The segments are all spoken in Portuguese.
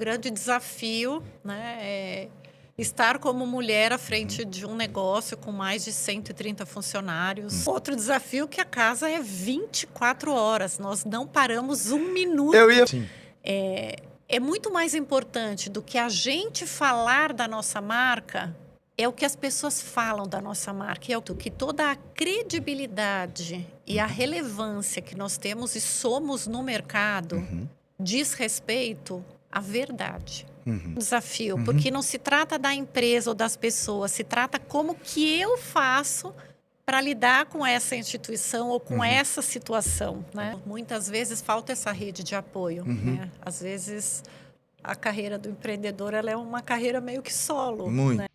grande desafio, né? Estar como mulher à frente de um negócio com mais de 130 funcionários. Outro desafio que a casa é 24 horas. Nós não paramos um minuto. Sim. É muito mais importante do que a gente falar da nossa marca, é o que as pessoas falam da nossa marca. É o que toda a credibilidade e a relevância que nós temos e somos no mercado diz respeito à verdade. Desafio, porque não se trata da empresa ou das pessoas, se trata como que eu faço para lidar com essa instituição ou com essa situação, né? Muitas vezes falta essa rede de apoio, né? Às vezes a carreira do empreendedor ela é uma carreira meio que solo, Muito. né?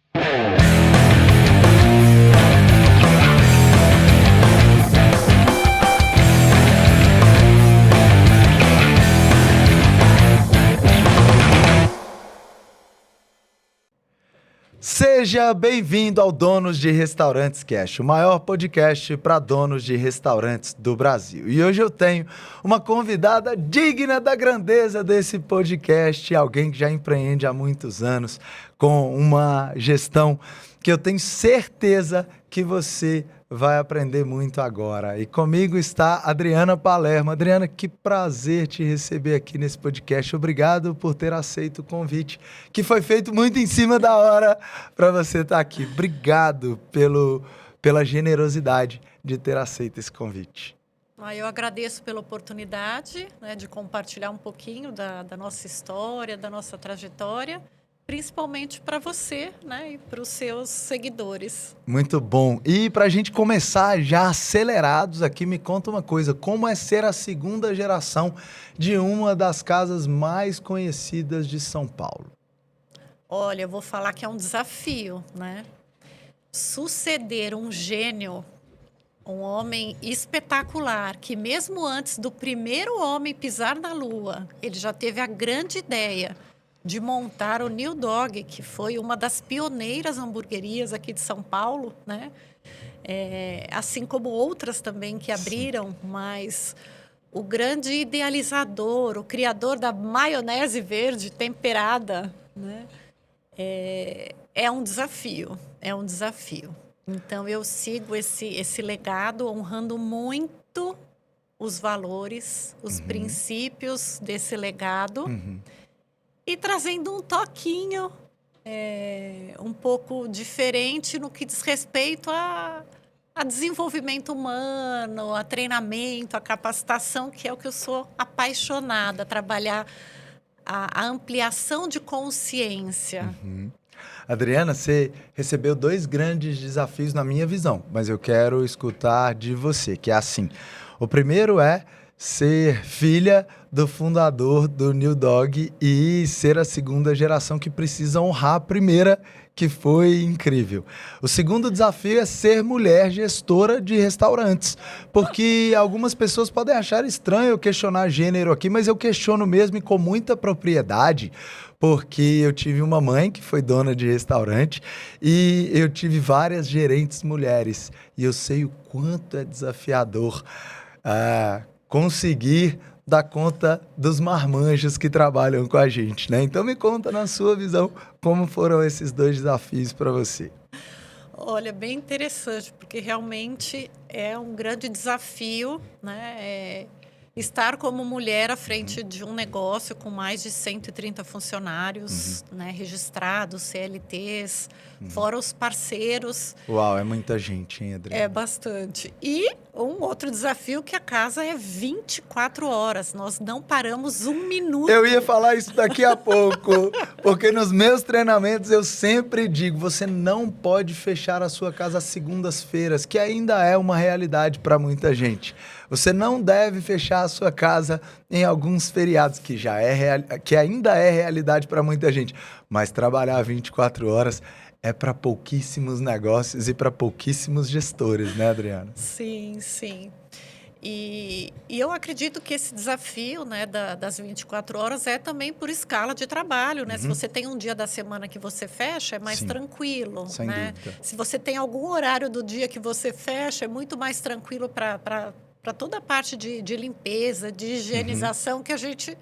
Seja bem-vindo ao Donos de Restaurantes Cast, o maior podcast para donos de restaurantes do Brasil. E hoje eu tenho uma convidada digna da grandeza desse podcast, alguém que já empreende há muitos anos, com uma gestão que eu tenho certeza que você vai aprender muito agora. E comigo está Adriana Palermo. Adriana, que prazer te receber aqui nesse podcast. Obrigado por ter aceito o convite, que foi feito muito em cima da hora para você estar aqui. Obrigado pela generosidade de ter aceito esse convite. Eu agradeço pela oportunidade, né, de compartilhar um pouquinho da nossa história, da nossa trajetória, principalmente para você, né, e para os seus seguidores. Muito bom. E para a gente começar já acelerados aqui, me conta uma coisa, como é ser a segunda geração de uma das casas mais conhecidas de São Paulo? Olha, eu vou falar que é um desafio, né? Suceder um gênio, um homem espetacular, que mesmo antes do primeiro homem pisar na Lua, ele já teve a grande ideia de montar o New Dog, que foi uma das pioneiras hamburguerias aqui de São Paulo, né? Assim como outras também que abriram, mas o grande idealizador, o criador da maionese verde temperada, né? É um desafio, Então, eu sigo esse legado, honrando muito os valores, os princípios desse legado. E trazendo um toquinho um pouco diferente no que diz respeito a desenvolvimento humano, a treinamento, a capacitação, que é o que eu sou apaixonada, trabalhar a ampliação de consciência. Adriana, você recebeu 2 grandes desafios na minha visão, mas eu quero escutar de você, que é assim. O primeiro é ser filha do fundador do New Dog e ser a segunda geração que precisa honrar a primeira, que foi incrível. O segundo desafio é ser mulher gestora de restaurantes, porque algumas pessoas podem achar estranho eu questionar gênero aqui, mas eu questiono mesmo e com muita propriedade, porque eu tive uma mãe que foi dona de restaurante e eu tive várias gerentes mulheres e eu sei o quanto é desafiador conseguir dar conta dos marmanjos que trabalham com a gente, né? Então me conta na sua visão como foram esses 2 desafios para você. Olha, bem interessante, porque realmente é um grande desafio, né? Estar como mulher à frente de um negócio com mais de 130 funcionários, né, registrados, CLTs, fora os parceiros. Uau, é muita gente, hein, Adriana? É bastante. E um outro desafio que a casa é 24 horas. Nós não paramos um minuto. Eu ia falar isso daqui a pouco, porque nos meus treinamentos eu sempre digo, você não pode fechar a sua casa às segundas-feiras, que ainda é uma realidade para muita gente. Você não deve fechar a sua casa em alguns feriados, que ainda é realidade para muita gente. Mas trabalhar 24 horas é para pouquíssimos negócios e para pouquíssimos gestores, né, Adriana? Sim, sim. E eu acredito que esse desafio, né, das 24 horas é também por escala de trabalho, né? Se você tem um dia da semana que você fecha, é mais tranquilo, sem né? dúvida. Se você tem algum horário do dia que você fecha, é muito mais tranquilo para toda a parte de limpeza, de higienização que a gente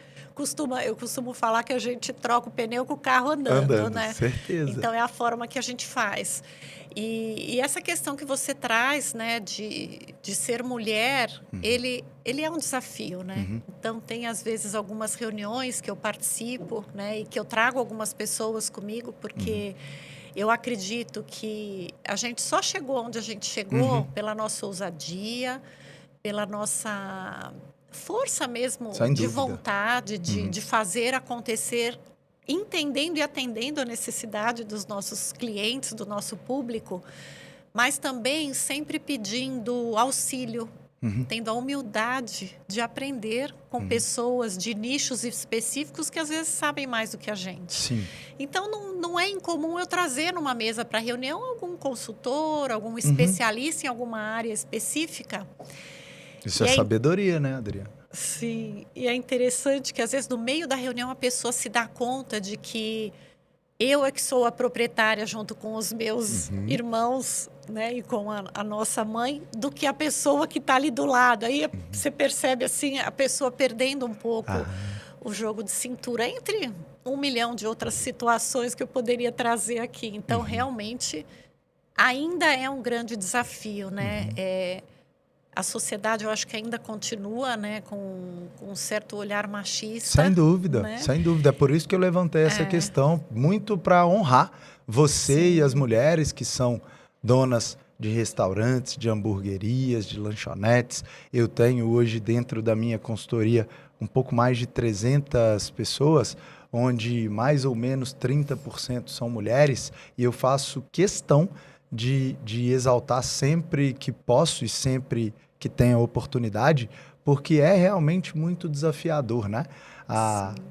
eu costumo falar que a gente troca o pneu com o carro andando, né? Certeza. Então, é a forma que a gente faz. E essa questão que você traz, né, de ser mulher, ele é um desafio, né? Então, tem, às vezes, algumas reuniões que eu participo, né, e que eu trago algumas pessoas comigo, porque eu acredito que a gente só chegou onde a gente chegou pela nossa ousadia, pela nossa força mesmo de vontade, de fazer acontecer, entendendo e atendendo a necessidade dos nossos clientes, do nosso público, mas também sempre pedindo auxílio, tendo a humildade de aprender com pessoas de nichos específicos que às vezes sabem mais do que a gente. Sim. Então, não é incomum eu trazer numa mesa para reunião algum consultor, algum especialista em alguma área específica. Isso é sabedoria, né, Adriana? Sim, e é interessante que às vezes no meio da reunião a pessoa se dá conta de que eu é que sou a proprietária junto com os meus irmãos, né, e com a nossa mãe, do que a pessoa que está ali do lado. Aí você percebe assim a pessoa perdendo um pouco o jogo de cintura, entre 1 milhão de outras situações que eu poderia trazer aqui. Então, realmente, ainda é um grande desafio, né? A sociedade, eu acho que ainda continua, né, com um certo olhar machista. Sem dúvida, né? sem dúvida. É por isso que eu levantei essa questão, muito para honrar você e as mulheres que são donas de restaurantes, de hamburguerias, de lanchonetes. Eu tenho hoje dentro da minha consultoria um pouco mais de 300 pessoas, onde mais ou menos 30% são mulheres, e eu faço questão de exaltar sempre que posso e sempre que tenho a oportunidade, porque é realmente muito desafiador, né?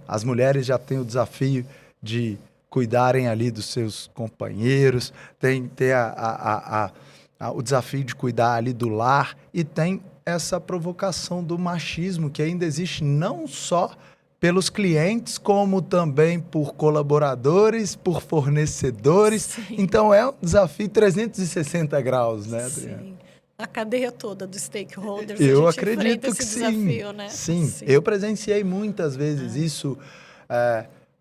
As mulheres já têm o desafio de cuidarem ali dos seus companheiros, tem o desafio de cuidar ali do lar, e tem essa provocação do machismo que ainda existe não só pelos clientes, como também por colaboradores, por fornecedores. Sim. Então, é um desafio 360 graus, né, Adriana? Sim. A cadeia toda dos stakeholders, eu a gente acredito enfrenta esse que desafio, sim. né? Sim, eu presenciei muitas vezes isso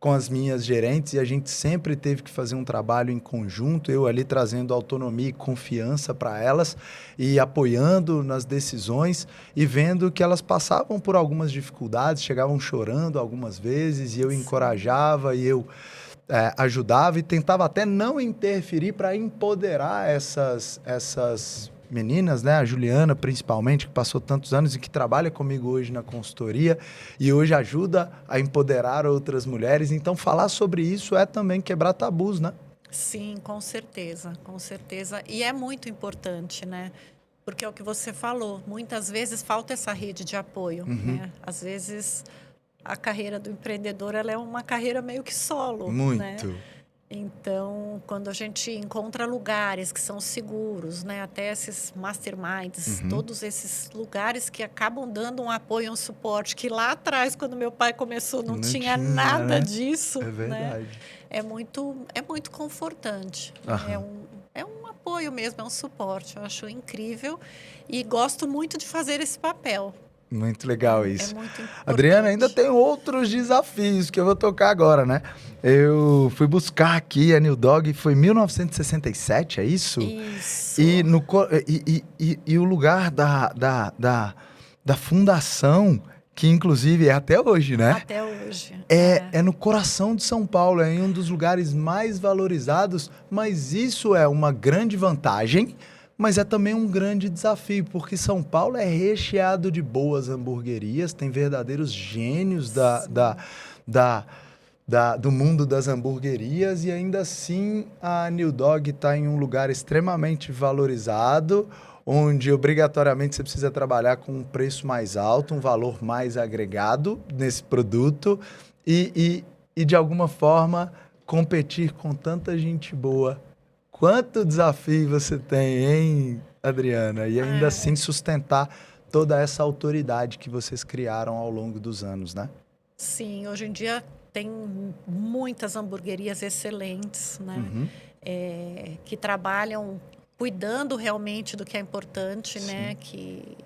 com as minhas gerentes, e a gente sempre teve que fazer um trabalho em conjunto, eu ali trazendo autonomia e confiança para elas e apoiando nas decisões e vendo que elas passavam por algumas dificuldades, chegavam chorando algumas vezes, e eu encorajava e eu ajudava e tentava até não interferir para empoderar essas meninas, né? A Juliana, principalmente, que passou tantos anos e que trabalha comigo hoje na consultoria e hoje ajuda a empoderar outras mulheres. Então, falar sobre isso é também quebrar tabus, né? Sim, com certeza, com certeza. E é muito importante, né? Porque é o que você falou, muitas vezes falta essa rede de apoio, né? Às vezes, a carreira do empreendedor, ela é uma carreira meio que solo, Muito. né? Então, quando a gente encontra lugares que são seguros, né, até esses masterminds, todos esses lugares que acabam dando um apoio, um suporte, que lá atrás, quando meu pai começou, não tinha nada, né, disso. É verdade. Né? É muito confortante. É um apoio mesmo, é um suporte. Eu acho incrível e gosto muito de fazer esse papel. Muito legal isso. É muito importante. Adriana, ainda tem outros desafios que eu vou tocar agora, né? Eu fui buscar aqui a New Dog, foi 1967, é isso? Isso. E o lugar da fundação, que inclusive é até hoje, né? Até hoje. É no coração de São Paulo, é em um dos lugares mais valorizados, mas isso é uma grande vantagem, mas é também um grande desafio, porque São Paulo é recheado de boas hamburguerias, tem verdadeiros gênios do mundo das hamburguerias, e ainda assim a New Dog está em um lugar extremamente valorizado, onde obrigatoriamente você precisa trabalhar com um preço mais alto, um valor mais agregado nesse produto e de alguma forma competir com tanta gente boa. Quanto desafio você tem, hein, Adriana? E ainda assim sustentar toda essa autoridade que vocês criaram ao longo dos anos, né? Sim, hoje em dia tem muitas hamburguerias excelentes, né? Que trabalham cuidando realmente do que é importante, né? Que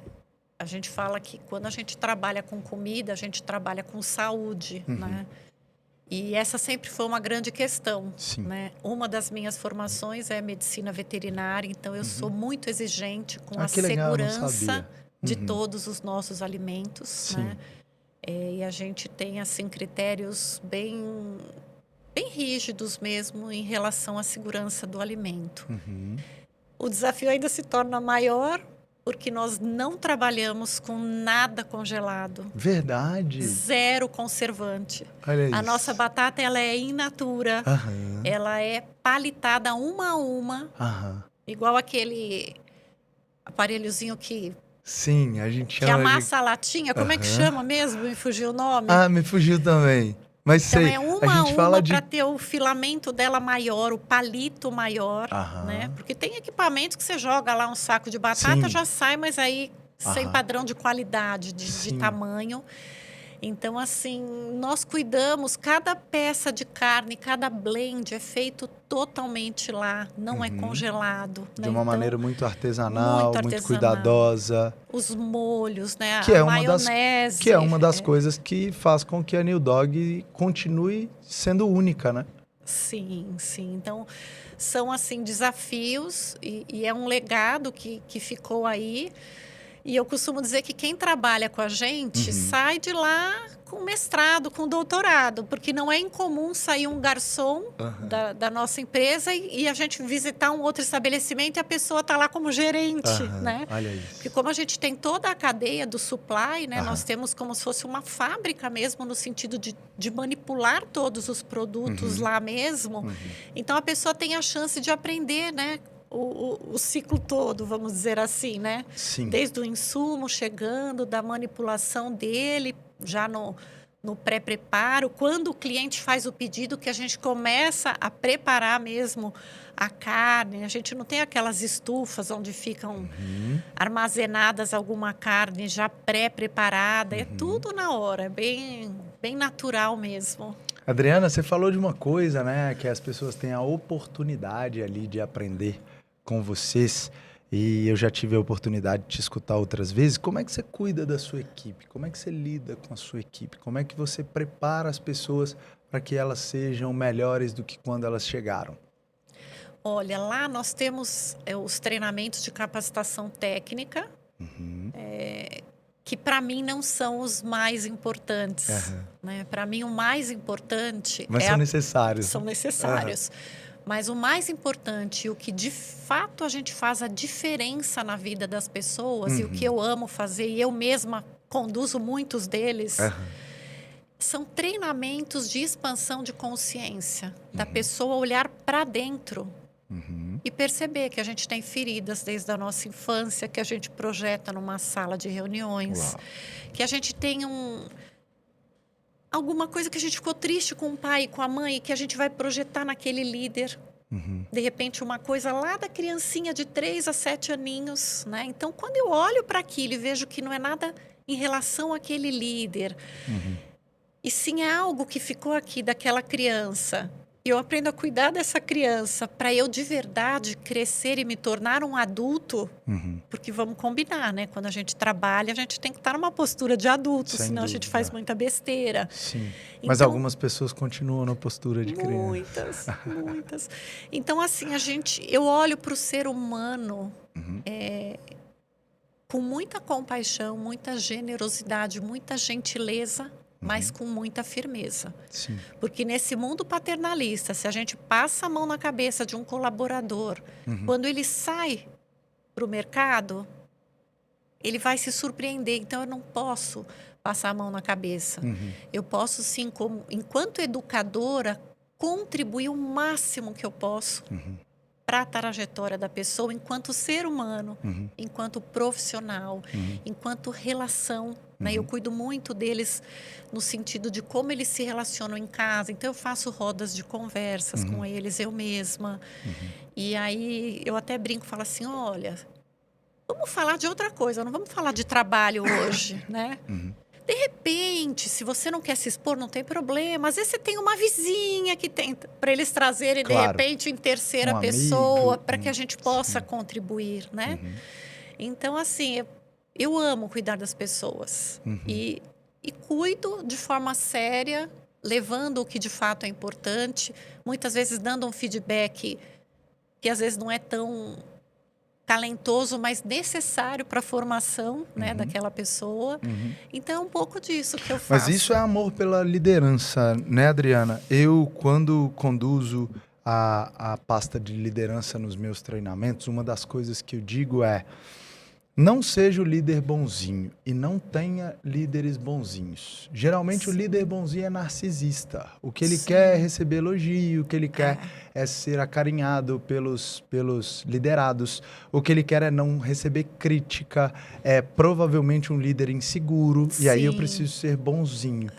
a gente fala que quando a gente trabalha com comida, a gente trabalha com saúde, né? E essa sempre foi uma grande questão, né? Uma das minhas formações é medicina veterinária, então eu sou muito exigente com a segurança de todos os nossos alimentos, né? E a gente tem, assim, critérios bem rígidos mesmo em relação à segurança do alimento. O desafio ainda se torna maior porque nós não trabalhamos com nada congelado. Verdade. Zero conservante. Olha isso. A nossa batata, ela é in natura. Ela é palitada uma a uma. Igual aquele aparelhozinho que... Sim, a gente chama que amassa a latinha. Como é que chama mesmo? Me fugiu o nome. Ah, me fugiu também. Mas então, sei, é uma a gente fala para ter o filamento dela maior, o palito maior, né? Porque tem equipamentos que você joga lá um saco de batata, já sai, mas aí sem padrão de qualidade, de tamanho. Então, assim, nós cuidamos, cada peça de carne, cada blend é feito totalmente lá, não é congelado. Né? De uma maneira muito artesanal, muito cuidadosa. Os molhos, né? Que a maionese. Que é uma das coisas que faz com que a New Dog continue sendo única, né? Sim, sim. Então, são, assim, desafios e é um legado que ficou aí. E eu costumo dizer que quem trabalha com a gente sai de lá com mestrado, com doutorado, porque não é incomum sair um garçom da nossa empresa e a gente visitar um outro estabelecimento e a pessoa está lá como gerente, né? Olha isso. Porque como a gente tem toda a cadeia do supply, né? Nós temos como se fosse uma fábrica mesmo, no sentido de manipular todos os produtos lá mesmo. Então, a pessoa tem a chance de aprender, né? O ciclo todo, vamos dizer assim, né? Sim. Desde o insumo chegando, da manipulação dele, já no pré-preparo. Quando o cliente faz o pedido, que a gente começa a preparar mesmo a carne. A gente não tem aquelas estufas onde ficam armazenadas alguma carne já pré-preparada. É tudo na hora, é bem natural mesmo. Adriana, você falou de uma coisa, né? Que as pessoas têm a oportunidade ali de aprender com vocês. E eu já tive a oportunidade de te escutar outras vezes. Como é que você cuida da sua equipe? Como é que você lida com a sua equipe? Como é que você prepara as pessoas para que elas sejam melhores do que quando elas chegaram? Olha, lá nós temos os treinamentos de capacitação técnica, que para mim não são os mais importantes. Né? Para mim, o mais importante... Mas são necessários. São necessários. Mas o mais importante, o que de fato a gente faz a diferença na vida das pessoas, e o que eu amo fazer, e eu mesma conduzo muitos deles, são treinamentos de expansão de consciência, da pessoa olhar para dentro e perceber que a gente tem feridas desde a nossa infância, que a gente projeta numa sala de reuniões, que a gente tem alguma coisa que a gente ficou triste com o pai e com a mãe, que a gente vai projetar naquele líder. De repente, uma coisa lá da criancinha de 3 a 7 aninhos, né? Então, quando eu olho para aquilo e vejo que não é nada em relação àquele líder, e sim é algo que ficou aqui daquela criança, e eu aprendo a cuidar dessa criança para eu de verdade crescer e me tornar um adulto, porque vamos combinar, né? Quando a gente trabalha, a gente tem que estar numa postura de adulto, Sem senão dúvida. a gente faz muita besteira. Sim. Mas Então, algumas pessoas continuam na postura de criança. Muitas. Então, assim, eu olho para o ser humano com muita compaixão, muita generosidade, muita gentileza, mas com muita firmeza. Sim. Porque nesse mundo paternalista, se a gente passa a mão na cabeça de um colaborador, quando ele sai para o mercado, ele vai se surpreender. Então, eu não posso passar a mão na cabeça. Eu posso, sim, enquanto educadora, contribuir o máximo que eu posso para a trajetória da pessoa enquanto ser humano, enquanto profissional, enquanto relação. Né? Eu cuido muito deles no sentido de como eles se relacionam em casa. Então, eu faço rodas de conversas com eles, eu mesma. E aí, eu até brinco, falo assim, olha, vamos falar de outra coisa, não vamos falar de trabalho hoje, né? De repente, se você não quer se expor, não tem problema. Às vezes você tem uma vizinha que tem para eles trazerem, de repente, em terceira pessoa, para que a gente possa contribuir, né? Então, assim, eu amo cuidar das pessoas. E cuido de forma séria, levando o que de fato é importante, muitas vezes dando um feedback que às vezes não é tão talentoso, mas necessário para a formação, né, daquela pessoa. Então é um pouco disso que eu faço. Mas isso é amor pela liderança, né, Adriana? Eu, quando conduzo a pasta de liderança nos meus treinamentos, uma das coisas que eu digo é: não seja o líder bonzinho e não tenha líderes bonzinhos. Geralmente o líder bonzinho é narcisista. O que ele quer é receber elogio, o que ele quer é ser acarinhado pelos liderados. O que ele quer é não receber crítica. É provavelmente um líder inseguro. E aí eu preciso ser bonzinho.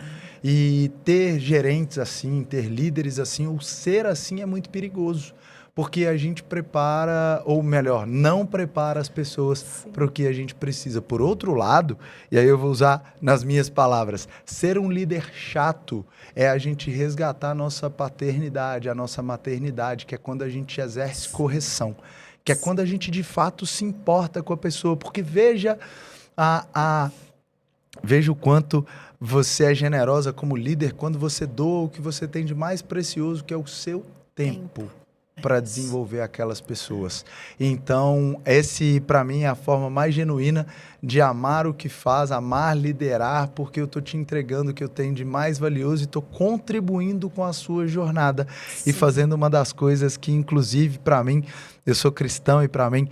E ter gerentes assim, ter líderes assim, ou ser assim é muito perigoso. Porque a gente prepara, ou melhor, não prepara as pessoas para o que a gente precisa. Por outro lado, e aí eu vou usar nas minhas palavras, ser um líder chato é a gente resgatar a nossa paternidade, a nossa maternidade, que é quando a gente exerce correção, que é quando a gente de fato se importa com a pessoa. Porque veja veja o quanto você é generosa como líder quando você doa o que você tem de mais precioso, que é o seu tempo. Para desenvolver aquelas pessoas. Então, esse para mim é a forma mais genuína de amar o que faz, amar liderar, porque eu estou te entregando o que eu tenho de mais valioso e estou contribuindo com a sua jornada e fazendo uma das coisas que, inclusive, para mim, eu sou cristão e para mim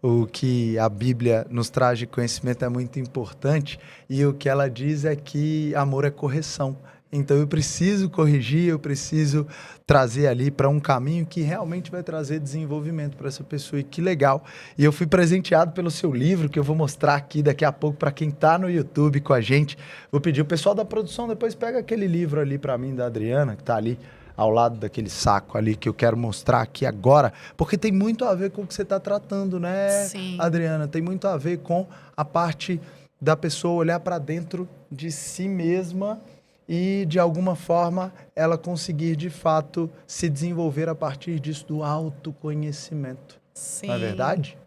o que a Bíblia nos traz de conhecimento é muito importante, e o que ela diz é que amor é correção. Então eu preciso corrigir, eu preciso trazer ali para um caminho que realmente vai trazer desenvolvimento para essa pessoa. E que legal. E eu fui presenteado pelo seu livro, que eu vou mostrar aqui daqui a pouco para quem está no YouTube com a gente. Vou pedir o pessoal da produção, depois pega aquele livro ali para mim, da Adriana, que está ali ao lado daquele saco ali, que eu quero mostrar aqui agora, porque tem muito a ver com o que você está tratando, né, Adriana? Tem muito a ver com a parte da pessoa olhar para dentro de si mesma e, de alguma forma, ela conseguir, de fato, se desenvolver a partir disso, do autoconhecimento. Não é verdade?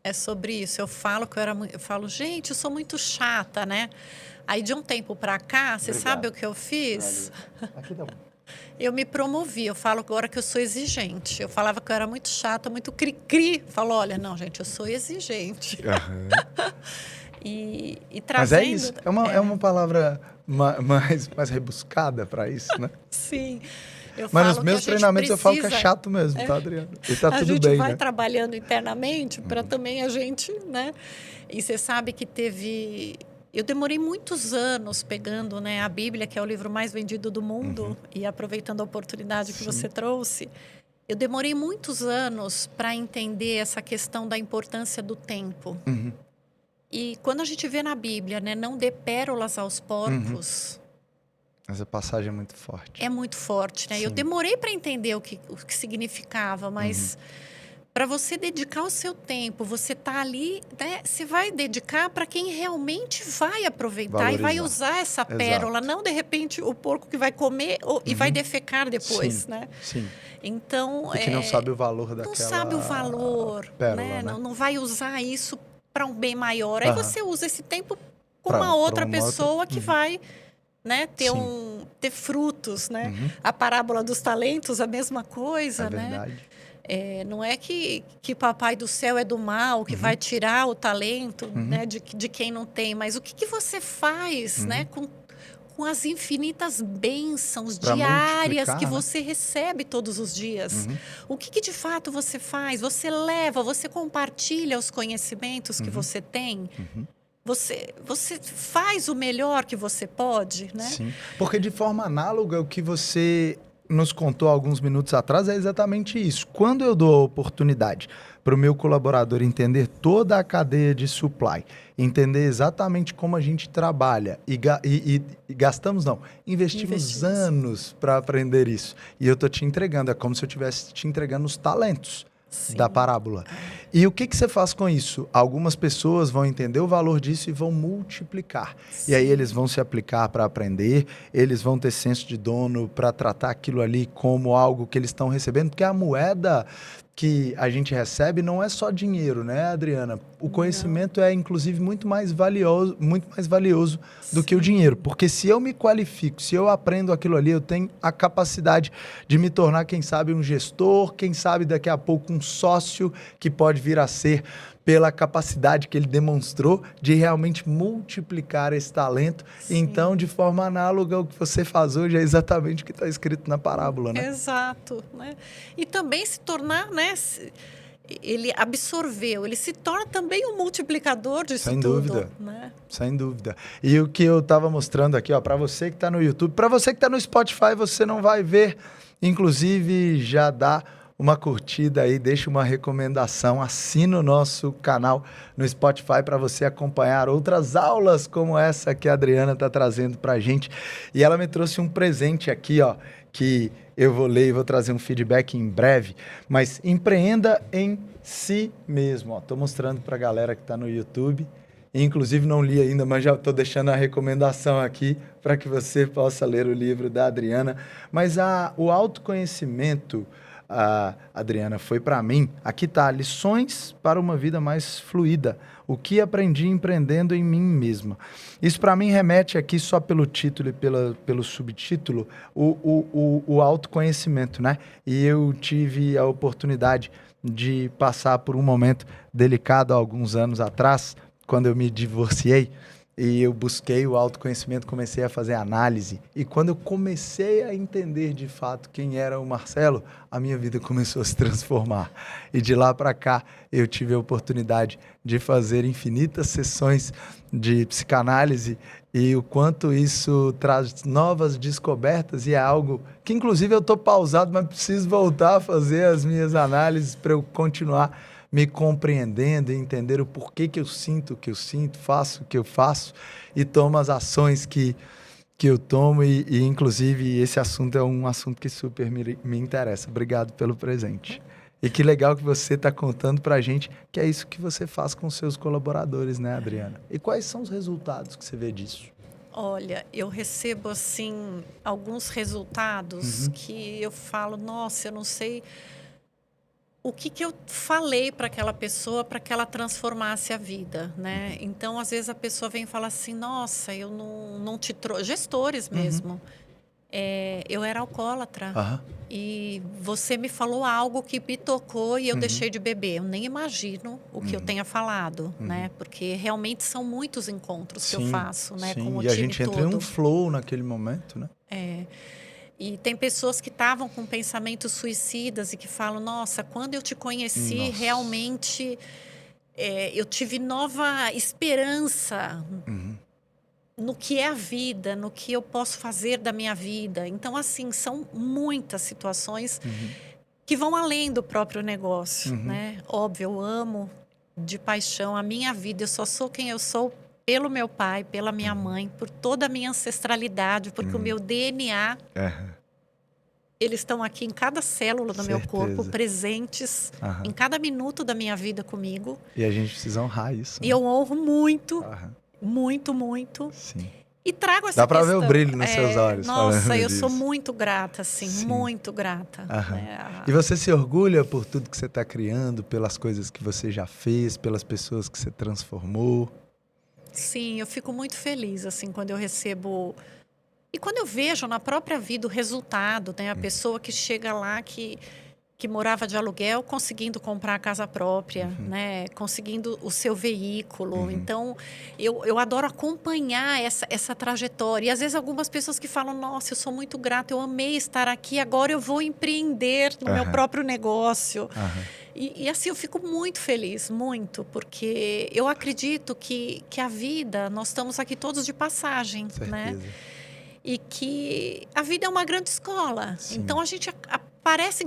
É sobre isso. Eu falo gente, eu sou muito chata, né? Aí, de um tempo para cá, você sabe o que eu fiz? Aqui tá bom. Eu me promovi. Eu falo agora que eu sou exigente. Eu falava que eu era muito chata, muito cri-cri. Falo, olha, não, gente, eu sou exigente. E trazendo... Mas é isso. É uma palavra mais rebuscada para isso, né? Sim. Mas nos meus treinamentos eu falo que é chato mesmo, tá, Adriana? E tá tudo bem, A gente vai né? trabalhando internamente para também a gente, né? E você sabe que eu demorei muitos anos pegando, né, a Bíblia, que é o livro mais vendido do mundo, e aproveitando a oportunidade que você trouxe, eu demorei muitos anos para entender essa questão da importância do tempo. E quando a gente vê na Bíblia, né, não dê pérolas aos porcos... Essa passagem é muito forte. É muito forte, né? Eu demorei para entender o que significava, mas para você dedicar o seu tempo, você tá ali, né? Você vai dedicar para quem realmente vai aproveitar. Valorizar. E vai usar essa pérola, não de repente o porco que vai comer e vai defecar depois, né? Sim. Então, e que não sabe o valor daquela não sabe o valor, pérola, né? Né? Não vai usar isso para um bem maior. Aí você usa esse tempo com uma outra pessoa que vai, né, ter frutos, né? A parábola dos talentos, a mesma coisa, né? Verdade. Não é que papai do céu é do mal, que vai tirar o talento, né, de quem não tem, mas o que você faz, né, com as infinitas bênçãos pra diárias que né? você recebe todos os dias? O que de fato você faz? Você leva, você compartilha os conhecimentos que você tem? Você faz o melhor que você pode, né? Sim, porque de forma análoga, o que você nos contou alguns minutos atrás é exatamente isso. Quando eu dou a oportunidade para o meu colaborador entender toda a cadeia de supply, entender exatamente como a gente trabalha investimos anos para aprender isso. E eu estou te entregando, é como se eu estivesse te entregando os talentos. Da parábola. E o que você faz com isso? Algumas pessoas vão entender o valor disso e vão multiplicar. E aí eles vão se aplicar para aprender, eles vão ter senso de dono para tratar aquilo ali como algo que eles estão recebendo, porque a moeda que a gente recebe não é só dinheiro, né, Adriana? O conhecimento é, inclusive, muito mais valioso do que o dinheiro. Porque se eu me qualifico, se eu aprendo aquilo ali, eu tenho a capacidade de me tornar, quem sabe, um gestor, quem sabe daqui a pouco um sócio que pode vir a ser pela capacidade que ele demonstrou de realmente multiplicar esse talento. Sim. Então, de forma análoga ao que você faz hoje, é exatamente o que está escrito na parábola, né? Exato, né? E também se tornar, né? Ele absorveu, ele se torna também um multiplicador disso Sem tudo. dúvida. Né? Sem dúvida. E o que eu estava mostrando aqui, ó, para você que está no YouTube, para você que está no Spotify, você não vai ver, inclusive já dá uma curtida aí, deixa uma recomendação, assina o nosso canal no Spotify para você acompanhar outras aulas como essa que a Adriana está trazendo para a gente. E ela me trouxe um presente aqui, ó, que eu vou ler e vou trazer um feedback em breve, mas empreenda em si mesmo. Estou mostrando para a galera que está no YouTube. Inclusive não li ainda, mas já estou deixando a recomendação aqui para que você possa ler o livro da Adriana. Mas o autoconhecimento, Adriana, foi para mim, aqui tá, lições para uma vida mais fluida, o que aprendi empreendendo em mim mesma. Isso para mim remete aqui só pelo título e pelo subtítulo, o autoconhecimento, né? E eu tive a oportunidade de passar por um momento delicado há alguns anos atrás, quando eu me divorciei, e eu busquei o autoconhecimento, comecei a fazer análise. E quando eu comecei a entender de fato quem era o Marcelo, a minha vida começou a se transformar. E de lá para cá, eu tive a oportunidade de fazer infinitas sessões de psicanálise e o quanto isso traz novas descobertas. E é algo que, inclusive, eu estou pausado, mas preciso voltar a fazer as minhas análises para eu continuar me compreendendo e entender o porquê que eu sinto o que eu sinto, faço o que eu faço e tomo as ações que eu tomo e inclusive, esse assunto é um assunto que super me interessa. Obrigado pelo presente. E que legal que você está contando para a gente que é isso que você faz com seus colaboradores, né, Adriana? E quais são os resultados que você vê disso? Olha, eu recebo, assim, alguns resultados que eu falo, nossa, eu não sei o que eu falei para aquela pessoa para que ela transformasse a vida, né? Então, às vezes a pessoa vem e fala assim, nossa, eu não te trouxe... Gestores mesmo. Eu era alcoólatra e você me falou algo que me tocou e eu deixei de beber. Eu nem imagino o que eu tenha falado, né? Porque realmente são muitos encontros que eu faço, né? Com o time todo. E a gente entra em um flow naquele momento, né? E tem pessoas que estavam com pensamentos suicidas e que falam, nossa, quando eu te conheci, realmente eu tive nova esperança no que é a vida, no que eu posso fazer da minha vida. Então, assim, são muitas situações que vão além do próprio negócio, né? Óbvio, eu amo de paixão a minha vida, eu só sou quem eu sou pelo meu pai, pela minha mãe, por toda a minha ancestralidade, porque o meu DNA, eles estão aqui em cada célula do meu corpo, presentes em cada minuto da minha vida comigo. E a gente precisa honrar isso. E eu honro muito, muito, muito. Sim. E trago essa Dá pra questão. ver o brilho nos seus olhos. Nossa, eu disso. sou muito grata, assim, muito grata. Né? E você se orgulha por tudo que você está criando, pelas coisas que você já fez, pelas pessoas que você transformou? Sim, eu fico muito feliz, assim, quando eu recebo... E quando eu vejo na própria vida o resultado, né? A pessoa que chega lá, que morava de aluguel, conseguindo comprar a casa própria, né? Conseguindo o seu veículo. Então, eu adoro acompanhar essa trajetória. E às vezes algumas pessoas que falam, nossa, eu sou muito grata, eu amei estar aqui, agora eu vou empreender no meu próprio negócio. E assim, eu fico muito feliz, muito, porque eu acredito que a vida, nós estamos aqui todos de passagem, né? E que a vida é uma grande escola. Sim. Então, a gente aparece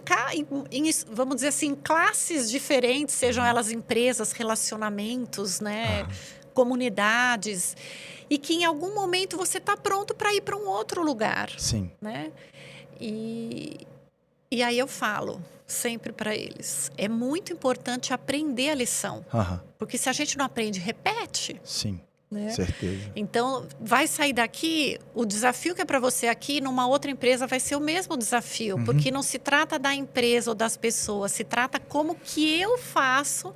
vamos dizer assim, classes diferentes, sejam elas empresas, relacionamentos, né? Comunidades. E que em algum momento você está pronto para ir para um outro lugar. Sim. Né? E aí eu falo sempre para eles, é muito importante aprender a lição. Porque se a gente não aprende, repete. Sim. né? Certeza. Então, vai sair daqui, o desafio que é para você aqui, numa outra empresa, vai ser o mesmo desafio. Porque não se trata da empresa ou das pessoas, se trata como que eu faço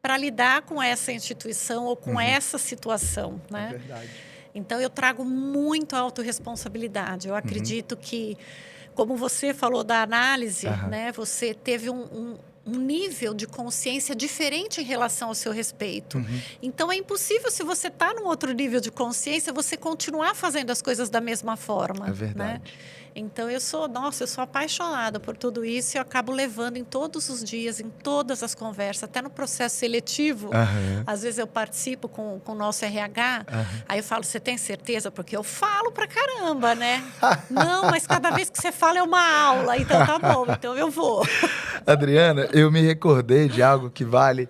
para lidar com essa instituição ou com essa situação, né? É verdade. Então, eu trago muito autorresponsabilidade. Eu acredito que, como você falou da análise, né? Você teve um nível de consciência diferente em relação ao seu respeito. Então, é impossível, se você está num outro nível de consciência, você continuar fazendo as coisas da mesma forma. É verdade. Né? Então, eu sou apaixonada por tudo isso e eu acabo levando em todos os dias, em todas as conversas, até no processo seletivo. Às vezes eu participo com o nosso RH, aí eu falo, você tem certeza? Porque eu falo pra caramba, né? Não, mas cada vez que você fala é uma aula, então tá bom, então eu vou. Adriana, eu me recordei de algo que vale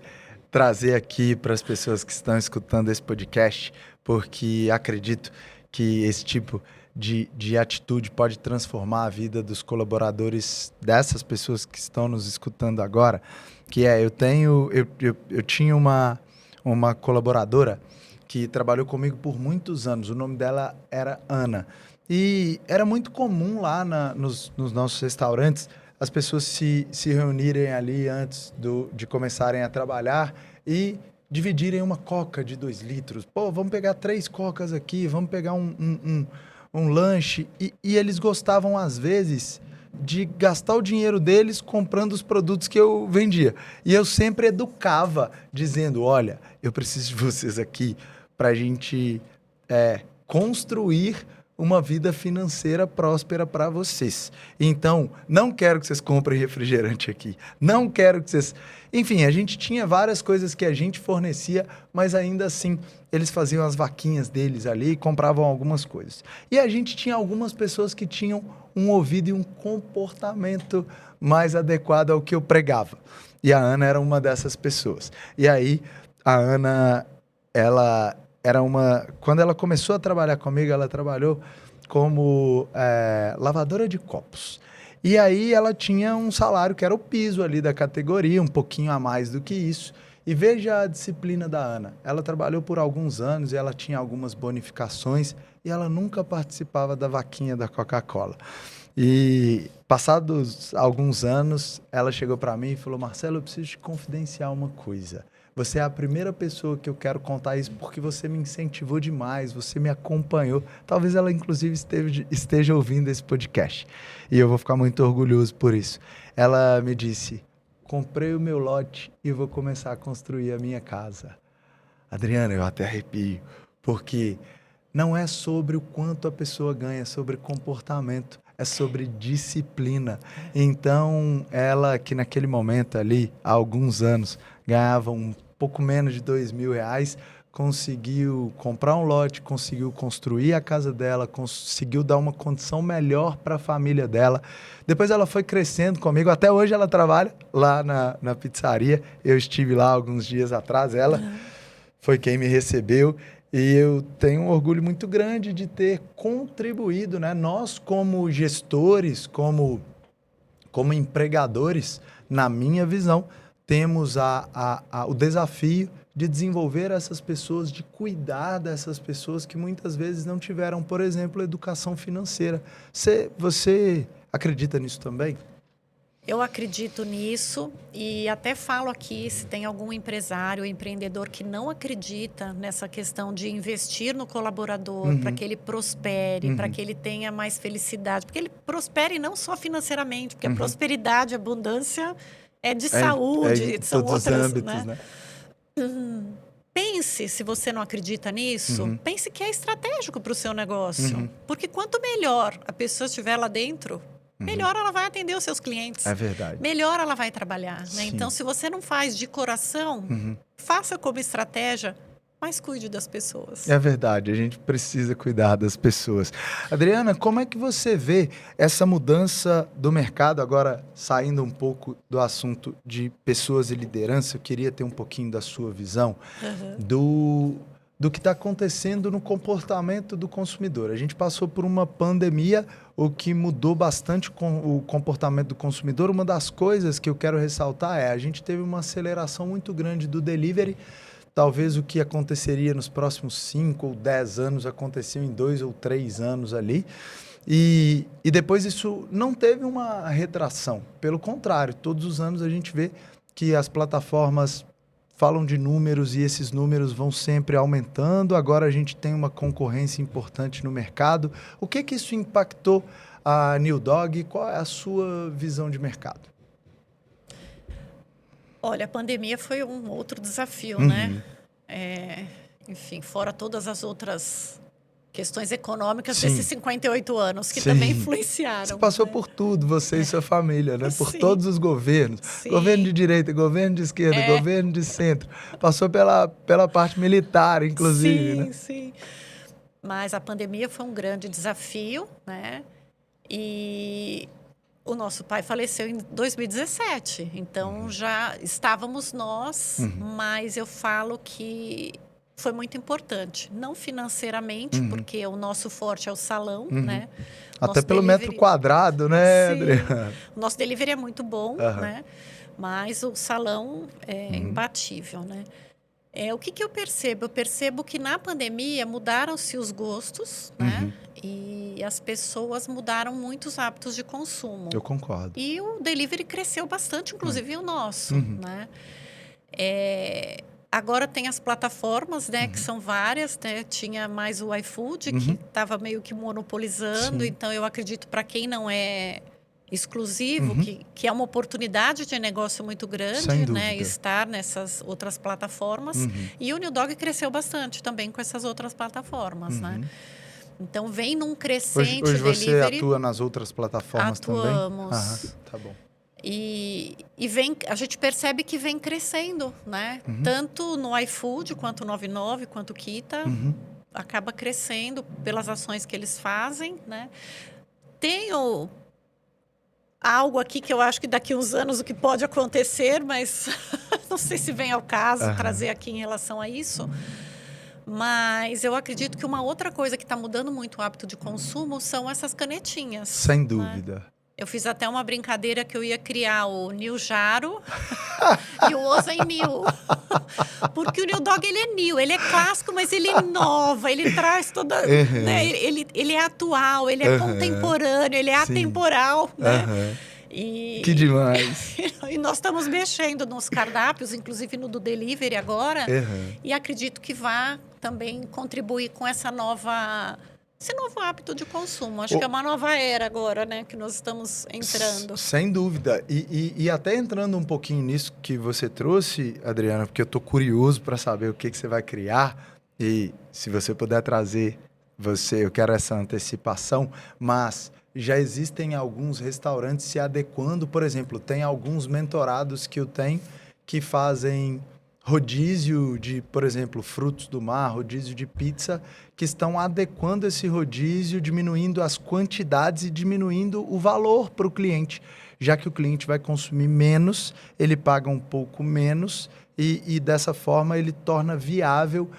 trazer aqui para as pessoas que estão escutando esse podcast, porque acredito que esse tipo de atitude pode transformar a vida dos colaboradores dessas pessoas que estão nos escutando agora, que é, eu tinha uma colaboradora que trabalhou comigo por muitos anos, o nome dela era Ana, e era muito comum lá nos nossos restaurantes as pessoas se reunirem ali antes de começarem a trabalhar e dividirem uma coca de 2 litros. Pô, vamos pegar 3 cocas aqui, vamos pegar um lanche. E eles gostavam, às vezes, de gastar o dinheiro deles comprando os produtos que eu vendia. E eu sempre educava, dizendo, olha, eu preciso de vocês aqui para a gente construir uma vida financeira próspera para vocês. Então, não quero que vocês comprem refrigerante aqui. Não quero que vocês... Enfim, a gente tinha várias coisas que a gente fornecia, mas ainda assim, eles faziam as vaquinhas deles ali e compravam algumas coisas. E a gente tinha algumas pessoas que tinham um ouvido e um comportamento mais adequado ao que eu pregava. E a Ana era uma dessas pessoas. E aí, a Ana, ela... Quando ela começou a trabalhar comigo, ela trabalhou como lavadora de copos. E aí ela tinha um salário que era o piso ali da categoria, um pouquinho a mais do que isso. E veja a disciplina da Ana. Ela trabalhou por alguns anos e ela tinha algumas bonificações e ela nunca participava da vaquinha da Coca-Cola. E passados alguns anos, ela chegou para mim e falou, Marcelo, eu preciso te confidenciar uma coisa. Você é a primeira pessoa que eu quero contar isso porque você me incentivou demais, você me acompanhou. Talvez ela, inclusive, esteja ouvindo esse podcast. E eu vou ficar muito orgulhoso por isso. Ela me disse, comprei o meu lote e vou começar a construir a minha casa. Adriana, eu até arrepio, porque não é sobre o quanto a pessoa ganha, é sobre comportamento, é sobre disciplina. Então, ela que naquele momento ali, há alguns anos, ganhava um pouco menos de R$2.000, conseguiu comprar um lote, conseguiu construir a casa dela, conseguiu dar uma condição melhor para a família dela. Depois ela foi crescendo comigo, até hoje ela trabalha lá na pizzaria. Eu estive lá alguns dias atrás, ela foi quem me recebeu. E eu tenho um orgulho muito grande de ter contribuído, né? Nós, como gestores, como empregadores, na minha visão, temos o desafio de desenvolver essas pessoas, de cuidar dessas pessoas que muitas vezes não tiveram, por exemplo, educação financeira. Você acredita nisso também? Eu acredito nisso e até falo aqui, se tem algum empresário ou empreendedor que não acredita nessa questão de investir no colaborador para que ele prospere, para que ele tenha mais felicidade, porque ele prospere não só financeiramente, porque a prosperidade, a abundância é de saúde, de são todos outras, os âmbitos, né? Pense, se você não acredita nisso, pense que é estratégico para o seu negócio, porque quanto melhor a pessoa estiver lá dentro, melhor ela vai atender os seus clientes. É verdade. Melhor ela vai trabalhar, né? Então, se você não faz de coração, faça como estratégia, mas cuide das pessoas. É verdade, a gente precisa cuidar das pessoas. Adriana, como é que você vê essa mudança do mercado, agora saindo um pouco do assunto de pessoas e liderança? Eu queria ter um pouquinho da sua visão do que está acontecendo no comportamento do consumidor. A gente passou por uma pandemia, o que mudou bastante o comportamento do consumidor. Uma das coisas que eu quero ressaltar a gente teve uma aceleração muito grande do delivery talvez o que aconteceria nos próximos 5 ou 10 anos aconteceu em 2 ou 3 anos ali. E depois isso não teve uma retração. Pelo contrário, todos os anos a gente vê que as plataformas falam de números e esses números vão sempre aumentando. Agora a gente tem uma concorrência importante no mercado. O que isso impactou a New Dog? Qual é a sua visão de mercado? Olha, a pandemia foi um outro desafio, né? Enfim, fora todas as outras questões econômicas desses 58 anos que também influenciaram. Você passou por tudo, você e sua família, né? Por todos os governos. Governo de direita, governo de esquerda, governo de centro. Passou pela parte militar, inclusive, né? Sim. Mas a pandemia foi um grande desafio, né? E o nosso pai faleceu em 2017. Então, já estávamos nós, mas eu falo que foi muito importante. Não financeiramente, porque o nosso forte é o salão, né? Até pelo metro quadrado, né, Adriana? O nosso delivery é muito bom, né? Mas o salão é imbatível, né? O que eu percebo? Eu percebo que na pandemia mudaram-se os gostos, né? E as pessoas mudaram muitos hábitos de consumo. Eu concordo. E o delivery cresceu bastante, inclusive o nosso, né? Agora tem as plataformas, né, que são várias, né? Tinha mais o iFood, que estava meio que monopolizando. Então, eu acredito, para quem não é exclusivo, que é uma oportunidade de negócio muito grande, né? Estar nessas outras plataformas. E o New Dog cresceu bastante também com essas outras plataformas, né? Então, vem num crescente hoje delivery. Você atua nas outras plataformas também? Atuamos. Tá bom. E a gente percebe que vem crescendo, né? Tanto no iFood, quanto no 99, quanto o Kita. Acaba crescendo pelas ações que eles fazem, né? Tenho algo aqui que eu acho que daqui a uns anos o que pode acontecer, mas não sei se vem ao caso trazer aqui em relação a isso. Mas eu acredito que uma outra coisa que está mudando muito o hábito de consumo são essas canetinhas. Sem dúvida. Né? Eu fiz até uma brincadeira que eu ia criar o New Jaro e o Ozen New. Porque o New Dog, ele é new, ele é clássico, mas ele inova, ele traz toda... Né? Ele é atual, ele é contemporâneo, ele é atemporal, né? Que demais. E nós estamos mexendo nos cardápios, inclusive no do delivery agora, e acredito que vá também contribuir com esse novo hábito de consumo. Acho que é uma nova era agora, né? Que nós estamos entrando. Sem dúvida. E até entrando um pouquinho nisso que você trouxe, Adriana, porque eu estou curioso para saber o que você vai criar. E se você puder trazer, eu quero essa antecipação, mas já existem alguns restaurantes se adequando. Por exemplo, tem alguns mentorados que eu tenho que fazem rodízio de, por exemplo, frutos do mar, rodízio de pizza, que estão adequando esse rodízio, diminuindo as quantidades e diminuindo o valor para o cliente. Já que o cliente vai consumir menos, ele paga um pouco menos e dessa forma ele torna viável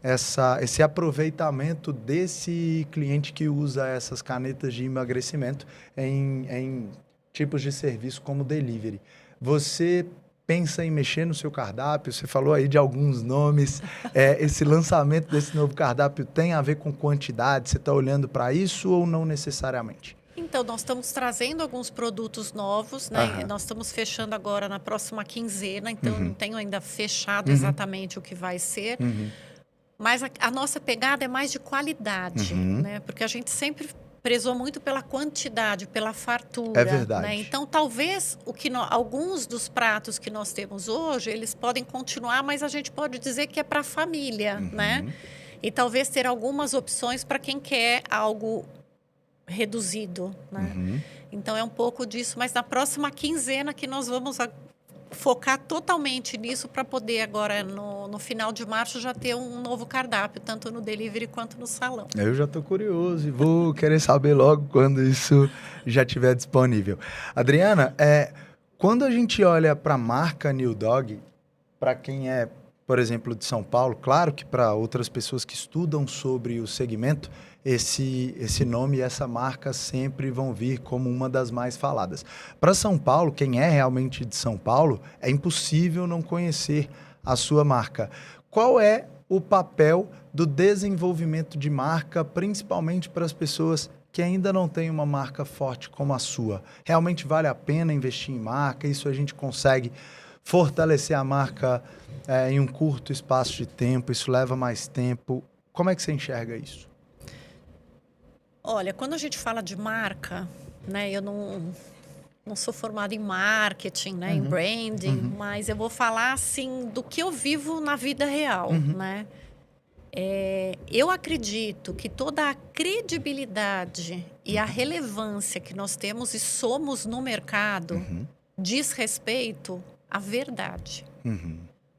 esse aproveitamento desse cliente que usa essas canetas de emagrecimento em tipos de serviço como delivery. Você pensa em mexer no seu cardápio? Você falou aí de alguns nomes. Esse lançamento desse novo cardápio tem a ver com quantidade? Você está olhando para isso ou não necessariamente? Então, nós estamos trazendo alguns produtos novos, né? Nós estamos fechando agora na próxima quinzena, então não tenho ainda fechado exatamente o que vai ser. Mas a nossa pegada é mais de qualidade, né? Porque a gente sempre prezou muito pela quantidade, pela fartura. É verdade. Né? Então, talvez alguns dos pratos que nós temos hoje, eles podem continuar, mas a gente pode dizer que é para a família, né? E talvez ter algumas opções para quem quer algo reduzido, né? Então, é um pouco disso. Mas na próxima quinzena que nós vamos focar totalmente nisso para poder agora, no final de março, já ter um novo cardápio, tanto no delivery quanto no salão. Eu já estou curioso e vou querer saber logo quando isso já estiver disponível. Adriana, quando a gente olha para a marca New Dog, para quem é, por exemplo, de São Paulo, claro que para outras pessoas que estudam sobre o segmento, esse nome e essa marca sempre vão vir como uma das mais faladas. Para São Paulo, quem é realmente de São Paulo, é impossível não conhecer a sua marca. Qual é o papel do desenvolvimento de marca, principalmente para as pessoas que ainda não têm uma marca forte como a sua? Realmente vale a pena investir em marca? Isso a gente consegue fortalecer a marca em um curto espaço de tempo? Isso leva mais tempo? Como é que você enxerga isso? Olha, quando a gente fala de marca, né, eu não sou formada em marketing, né, em branding, mas eu vou falar assim do que eu vivo na vida real, né? Eu acredito que toda a credibilidade e a relevância que nós temos e somos no mercado diz respeito à verdade.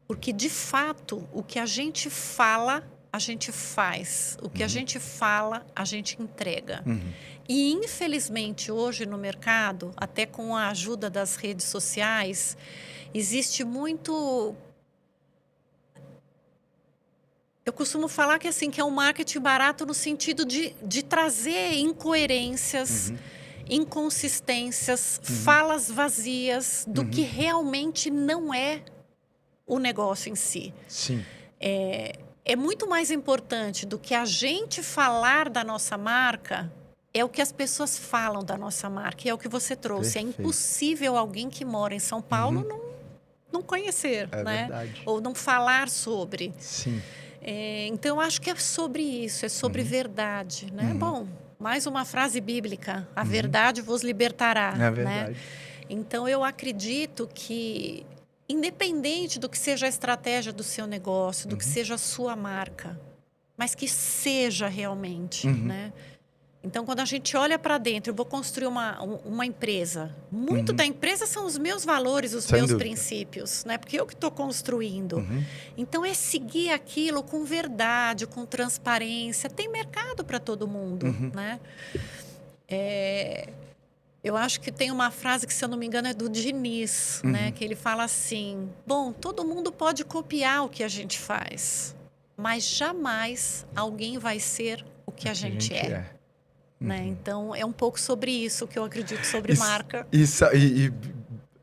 Porque, de fato, o que a gente fala, a gente faz. O que a gente fala, a gente entrega. E, infelizmente, hoje no mercado, até com a ajuda das redes sociais, existe muito... Eu costumo falar que, assim, que é um marketing barato no sentido de trazer incoerências, inconsistências, falas vazias do que realmente não é o negócio em si. Sim. É muito mais importante do que a gente falar da nossa marca, é o que as pessoas falam da nossa marca, e é o que você trouxe. Perfeito. É impossível alguém que mora em São Paulo não conhecer, né? Verdade. Ou não falar sobre. Sim. Então, eu acho que é sobre isso, é sobre verdade, né? Bom, mais uma frase bíblica, a verdade vos libertará, É verdade. né? Então, eu acredito que, independente do que seja a estratégia do seu negócio, do que seja a sua marca, mas que seja realmente, né? Então, quando a gente olha para dentro, eu vou construir uma empresa. Muito da empresa são os meus valores, os Sem meus dúvida. princípios, né? Porque eu que estou construindo. Então, é seguir aquilo com verdade, com transparência. Tem mercado para todo mundo, né? Eu acho que tem uma frase que, se eu não me engano, é do Diniz, né? Que ele fala assim: bom, todo mundo pode copiar o que a gente faz, mas jamais alguém vai ser o que a gente é. Né? Então, é um pouco sobre isso que eu acredito sobre marca.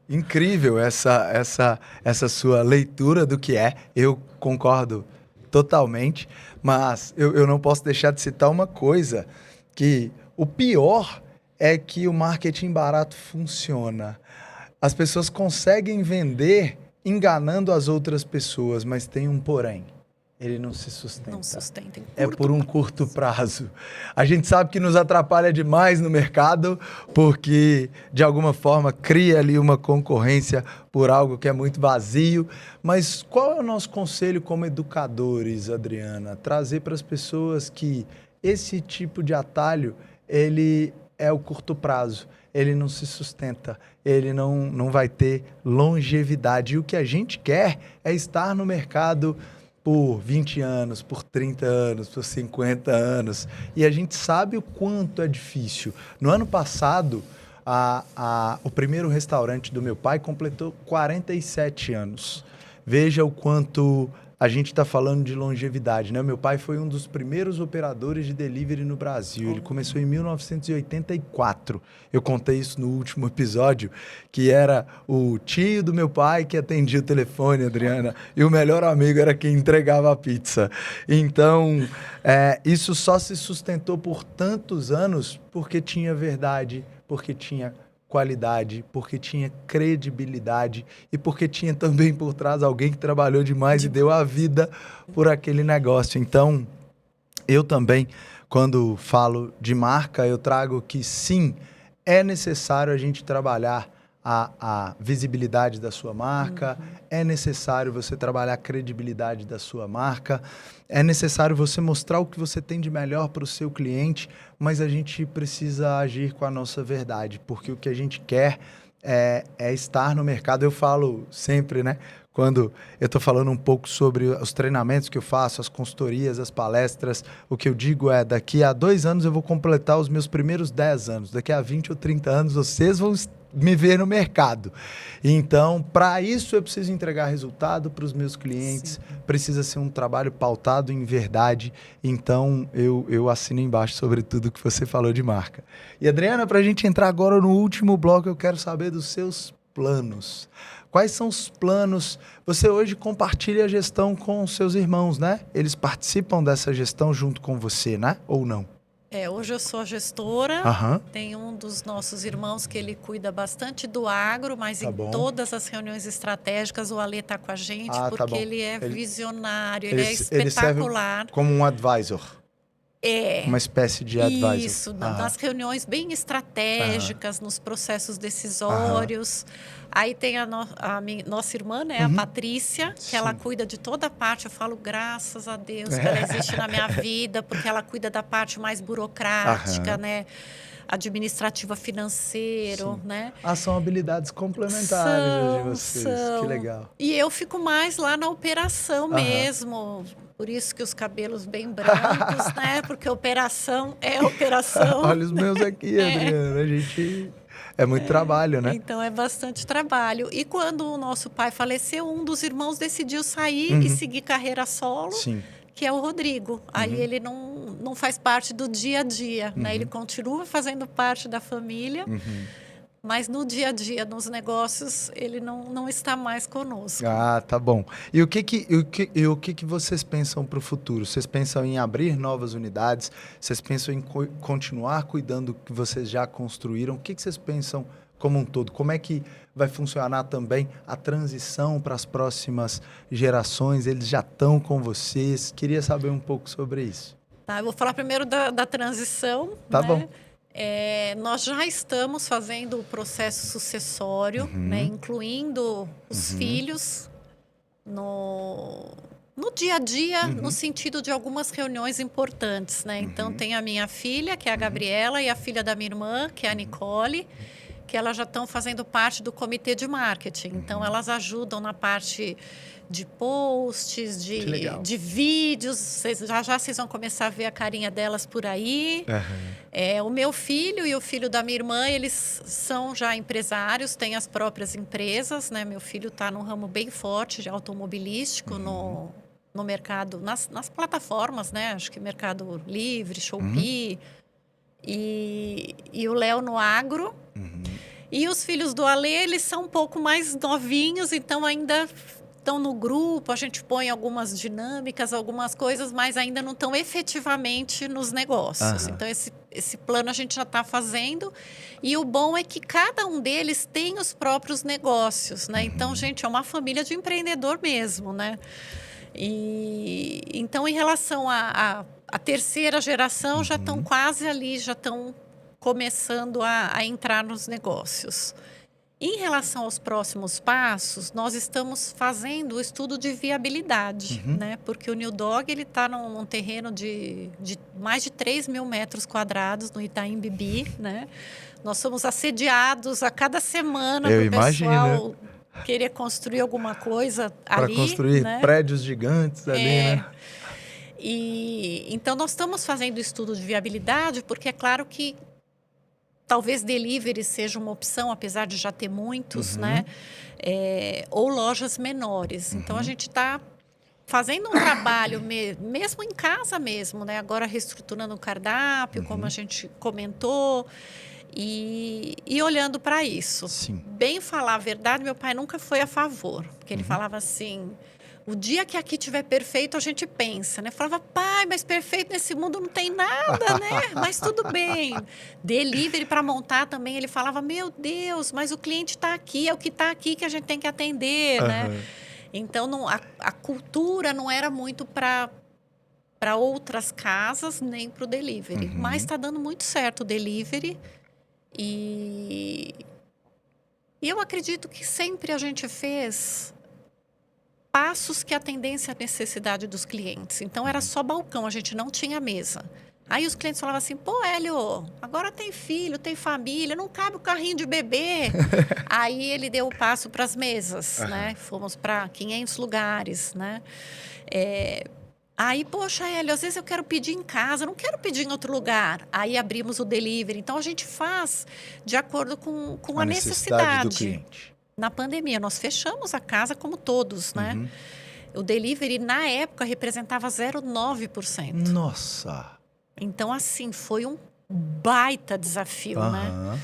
Incrível essa sua leitura do que é. Eu concordo totalmente, mas eu não posso deixar de citar uma coisa, que o pior é que o marketing barato funciona. As pessoas conseguem vender enganando as outras pessoas, mas tem um porém. Ele não se sustenta. Não sustenta em curto É por um curto prazo. A gente sabe que nos atrapalha demais no mercado, porque, de alguma forma, cria ali uma concorrência por algo que é muito vazio. Mas qual é o nosso conselho como educadores, Adriana? Trazer para as pessoas que esse tipo de atalho, ele é o curto prazo. Ele não se sustenta, ele não vai ter longevidade. E o que a gente quer é estar no mercado por 20 anos, por 30 anos, por 50 anos. E a gente sabe o quanto é difícil. No ano passado, o primeiro restaurante do meu pai completou 47 anos. Veja o quanto a gente está falando de longevidade, né? Meu pai foi um dos primeiros operadores de delivery no Brasil. Ele começou em 1984. Eu contei isso no último episódio, que era o tio do meu pai que atendia o telefone, Adriana, e o melhor amigo era quem entregava a pizza. Então, isso só se sustentou por tantos anos porque tinha verdade, porque tinha qualidade, porque tinha credibilidade e porque tinha também por trás alguém que trabalhou demais e deu a vida por aquele negócio. Então, eu também, quando falo de marca, eu trago que sim, é necessário a gente trabalhar a visibilidade da sua marca, é necessário você trabalhar a credibilidade da sua marca, é necessário você mostrar o que você tem de melhor para o seu cliente, mas a gente precisa agir com a nossa verdade, porque o que a gente quer é estar no mercado. Eu falo sempre, né? Quando eu estou falando um pouco sobre os treinamentos que eu faço, as consultorias, as palestras, o que eu digo é, daqui a 2 anos eu vou completar os meus primeiros 10 anos, daqui a 20 ou 30 anos vocês vão me ver no mercado. Então, para isso eu preciso entregar resultado para os meus clientes, precisa ser um trabalho pautado em verdade. Então, eu assino embaixo sobre tudo que você falou de marca. E, Adriana, para a gente entrar agora no último bloco, eu quero saber dos seus planos. Quais são os planos? Você hoje compartilha a gestão com seus irmãos, né? Eles participam dessa gestão junto com você, né? Ou não? Hoje eu sou a gestora, tem um dos nossos irmãos que ele cuida bastante do agro, mas Tá em bom. todas as reuniões estratégicas o Alê está com a gente, tá porque bom. ele é visionário, ele é Ele serve espetacular. como um advisor. É. Uma espécie de advisor. Isso, nas reuniões bem estratégicas, nos processos decisórios. Aí tem nossa irmã, né, a Patrícia, que ela cuida de toda a parte. Eu falo, graças a Deus que ela existe na minha vida, porque ela cuida da parte mais burocrática, né? Administrativa, financeiro, né? São habilidades complementares de vocês. Que legal. E eu fico mais lá na operação mesmo. Por isso que os cabelos bem brancos, né? Porque operação é operação. Olha os meus aqui, Adriana. A gente... É muito trabalho, né? Então, é bastante trabalho. E quando o nosso pai faleceu, um dos irmãos decidiu sair e seguir carreira solo, que é o Rodrigo. Aí ele não faz parte do dia a dia, né? Ele continua fazendo parte da família, mas no dia a dia, nos negócios, ele não está mais conosco. Tá bom. E o que vocês pensam para o futuro? Vocês pensam em abrir novas unidades? Vocês pensam em continuar cuidando do que vocês já construíram? O que vocês pensam como um todo? Como é que vai funcionar também a transição para as próximas gerações? Eles já estão com vocês? Queria saber um pouco sobre isso. Eu vou falar primeiro da transição. Tá né? bom. Nós já estamos fazendo o processo sucessório, né, incluindo os filhos no dia a dia, no sentido de algumas reuniões importantes. Né? Então, tem a minha filha, que é a Gabriela, e a filha da minha irmã, que é a Nicole, que elas já estão fazendo parte do comitê de marketing. Então, elas ajudam na parte de posts, de vídeos. Já vocês vão começar a ver a carinha delas por aí. O meu filho e o filho da minha irmã, eles são já empresários, têm as próprias empresas, né? Meu filho está num ramo bem forte de automobilístico no mercado, nas plataformas, né? Acho que Mercado Livre, Shopee. E o Léo no agro. E os filhos do Alê, eles são um pouco mais novinhos, então ainda estão no grupo, a gente põe algumas dinâmicas, algumas coisas, mas ainda não estão efetivamente nos negócios. Então, esse plano a gente já está fazendo. E o bom é que cada um deles tem os próprios negócios, né? Então, gente, é uma família de empreendedor mesmo, né? Então, em relação à terceira geração, já estão quase ali, já estão começando a entrar nos negócios. Em relação aos próximos passos, nós estamos fazendo o estudo de viabilidade, né? Porque o New Dog está num terreno de mais de 3 mil metros quadrados no Itaim Bibi, né? Nós somos assediados a cada semana para o pessoal querer construir alguma coisa ali. Para construir prédios gigantes ali, né? Então, nós estamos fazendo o estudo de viabilidade, porque é claro que talvez delivery seja uma opção, apesar de já ter muitos, né? Ou lojas menores. Então, a gente está fazendo um trabalho mesmo em casa mesmo, né? Agora reestruturando o cardápio, como a gente comentou, e olhando para isso. Bem falar a verdade, meu pai nunca foi a favor, porque ele falava assim... O dia que aqui tiver perfeito, a gente pensa, né? Falava, pai, mas perfeito nesse mundo não tem nada, né? Mas tudo bem. Delivery para montar também, ele falava, meu Deus, mas o cliente está aqui, é o que está aqui que a gente tem que atender, né? Então, a cultura não era muito para outras casas, nem para o delivery. Mas está dando muito certo o delivery. E eu acredito que sempre a gente fez... passos que atendessem à necessidade dos clientes. Então, era só balcão, a gente não tinha mesa. Aí os clientes falavam assim, pô, Hélio, agora tem filho, tem família, não cabe o carrinho de bebê. Aí ele deu o passo para as mesas, né? Fomos para 500 lugares, né? Aí, poxa, Hélio, às vezes eu quero pedir em casa, não quero pedir em outro lugar. Aí abrimos o delivery. Então, a gente faz de acordo com a necessidade do cliente. Na pandemia, nós fechamos a casa como todos, né? O delivery, na época, representava 0,9%. Nossa! Então, assim, foi um baita desafio, né?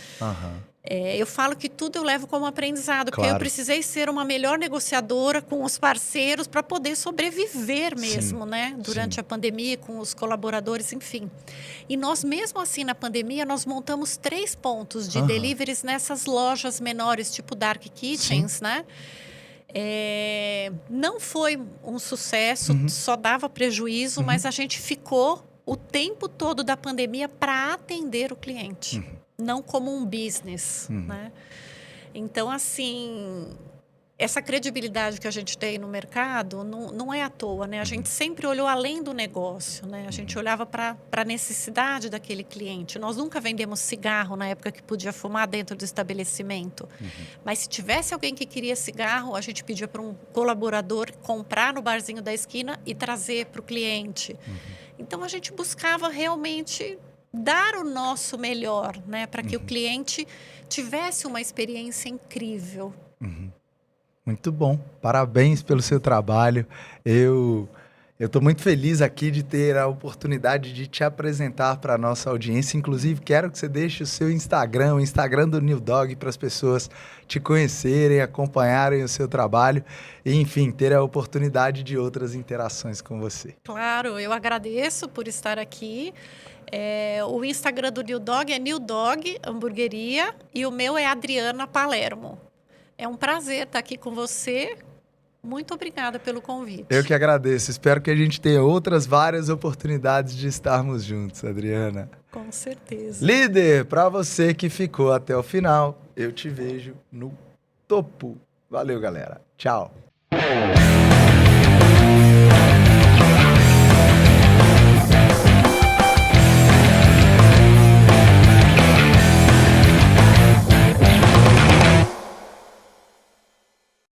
Eu falo que tudo eu levo como aprendizado, porque Claro. eu precisei ser uma melhor negociadora com os parceiros para poder sobreviver mesmo, Sim, né? Durante sim. a pandemia, com os colaboradores, enfim. E nós, mesmo assim, na pandemia, nós montamos 3 pontos de Aham. deliveries nessas lojas menores, tipo Dark Kitchens, né? Não foi um sucesso, Uhum. só dava prejuízo, mas a gente ficou o tempo todo da pandemia para atender o cliente, não como um business, né? Então, assim, essa credibilidade que a gente tem no mercado não é à toa, né? A gente sempre olhou além do negócio, né? A gente olhava para a necessidade daquele cliente. Nós nunca vendemos cigarro na época que podia fumar dentro do estabelecimento. Mas se tivesse alguém que queria cigarro, a gente pedia para um colaborador comprar no barzinho da esquina e trazer para o cliente. Então, a gente buscava realmente dar o nosso melhor, né? Para que o cliente tivesse uma experiência incrível. Muito bom. Parabéns pelo seu trabalho. Eu estou muito feliz aqui de ter a oportunidade de te apresentar para a nossa audiência. Inclusive, quero que você deixe o seu Instagram, o Instagram do New Dog, para as pessoas te conhecerem, acompanharem o seu trabalho e, enfim, ter a oportunidade de outras interações com você. Claro, eu agradeço por estar aqui. O Instagram do New Dog é New Dog Hamburgueria e o meu é Adriana Palermo. É um prazer estar aqui com você. Muito obrigada pelo convite. Eu que agradeço. Espero que a gente tenha outras várias oportunidades de estarmos juntos, Adriana. Com certeza. Líder, para você que ficou até o final, eu te vejo no topo. Valeu, galera. Tchau.